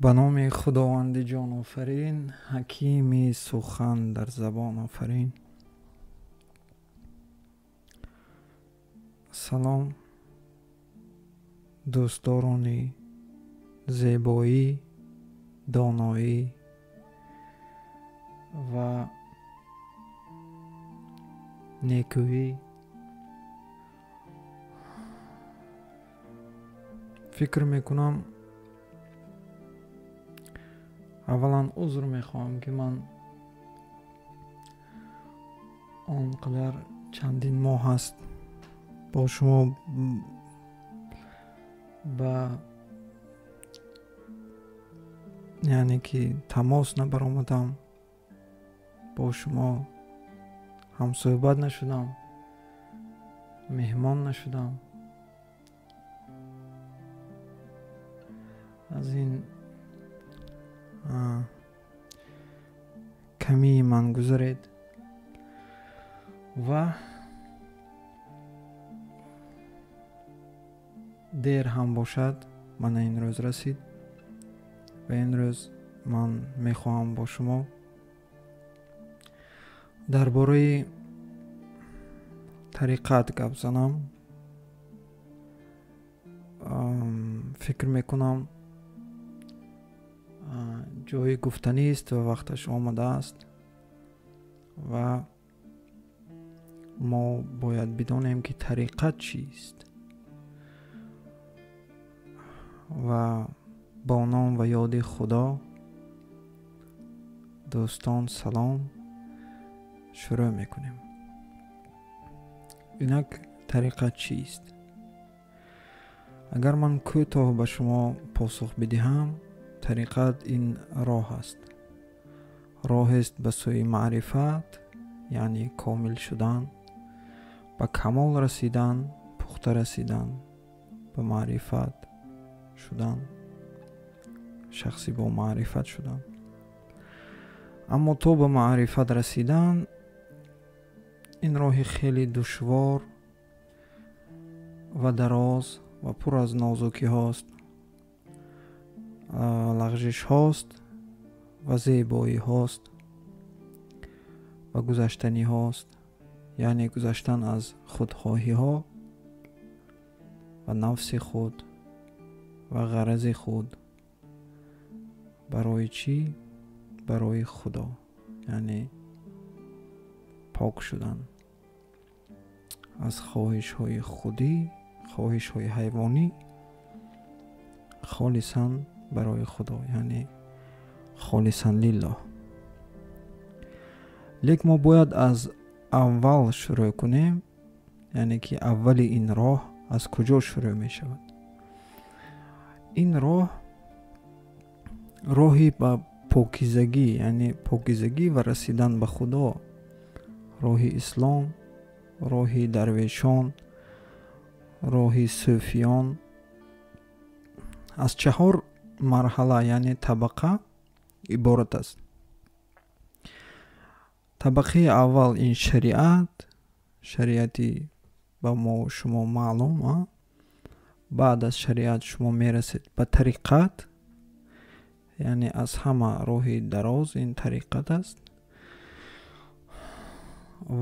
به نام خداوند جان آفرین، حکیمی سخن در زبان آفرین. سلام دوستداران زیبایی، دانایی و نیکویی. فکر میکنم اولا عذر میخواهم که من آنقدر چندین ماه هست با شما یعنی که تماس نبرآمدم، با شما هم صحبت نشدم، مهمان نشدم. از این کمی من گذارید و دیر هم باشد من این روز رسید و این روز من میخواهم با شما درباره طریقت گپ زنم. فکر میکنم جای گفتنی است و وقتش آمده است و ما باید بدانیم که طریقت چیست. و با نام و یاد خدا دوستان سلام شروع میکنیم. اینک طریقت چیست؟ اگر من کوتاه به شما پاسخ بدهم، طریقت این راه است. راه است به سوی معرفت، یعنی کامل شدن، به کمال رسیدن، پخته رسیدن، به معرفت شدن، شخصی با معرفت شدن. اما تو به معرفت رسیدن این راه خیلی دشوار و دراز و پر از نازکی هاست، لغزش هاست و زیبایی هاست و گذشتنی هاست، یعنی گذشتن از خودخواهی ها و نفس خود و غرض خود. برای چی؟ برای خدا، یعنی پاک شدن از خواهش های خودی، خواهش های حیوانی، خالصاً برای خدا، یعنی خالصاً لله. لیکن ما باید از اول شروع کنیم، یعنی که اول این راه از کجا شروع می شود؟ این راهی به پاکیزگی، یعنی پاکیزگی و رسیدن به خدا، راه اسلام، راه درویشان، راه صوفیان، از 4 مرحله یعنی طبقه عبارت است. طبقه اول این شریعتی با ما شما معلوم. بعد از شریعت شما میرسید به طریقت، یعنی از همه راه دراز این طریقت است.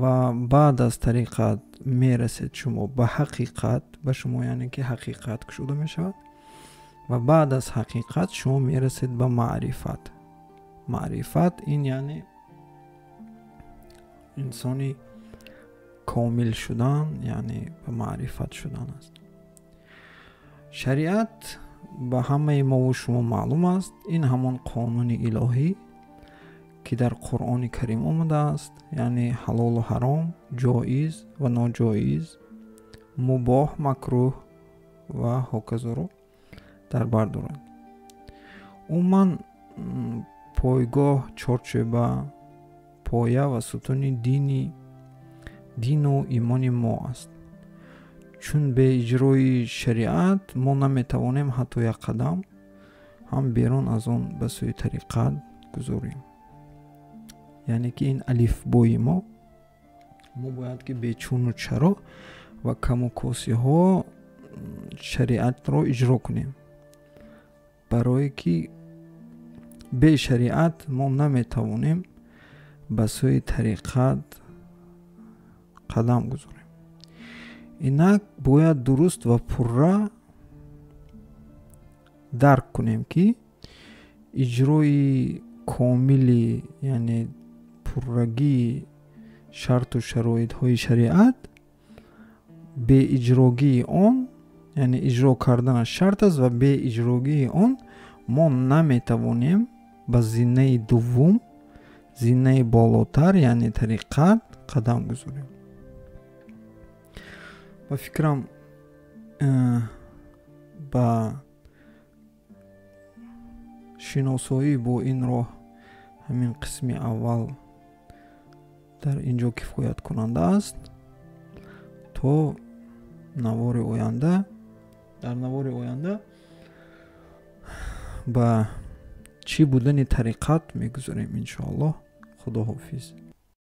و بعد از طریقت میرسید شما به حقیقت، به شما یعنی که حقیقت کشوده میشود. و بعد از حقیقت شما میرسید به معرفت. معرفت این یعنی انسانی کامل شدن، یعنی به معرفت شدن است. شریعت به همه ما و شما معلوم است، این همان قانون الهی که در قرآن کریم آمده است، یعنی حلال و حرام، جایز و ناجایز، مباح مکروه و هکذا رو در بر دارد. عموما پایگاه، چارچوبه، پایه و ستون دین و ایمان ما است. چون به اجرای شریعت ما نمیتوانیم حتی یک قدم هم بیرون از آن به سوی طریقت گذاریم. یعنی که این الف بای ما باید که به چون و چرا و کم و کاسی ها شریعت را اجرا کنیم، برای که бе шариат мо наметавонем ба сӯи тариқат қадам гузорем. инак бояд дуруст ва пурра дарк кунем ки иҷрои комили, яъне пуррагии шарту шароитҳои шариат, беиҷрогии он, яъне иҷро карданаш шарт аст ва беиҷрогии он мо наметавонем ба зиннаи дуввум, зиннаи болотар, яъне тариқат қадам гузорем. ба фикрам ба шиносоӣ бо ин роҳ ҳамин қисми аввал дар ин ҷо кифояткунанда аст. То навори оянда, дар навори оянда ба чӣ будани тариқат мегузорем иншоаллоҳ. худо ҳофиз.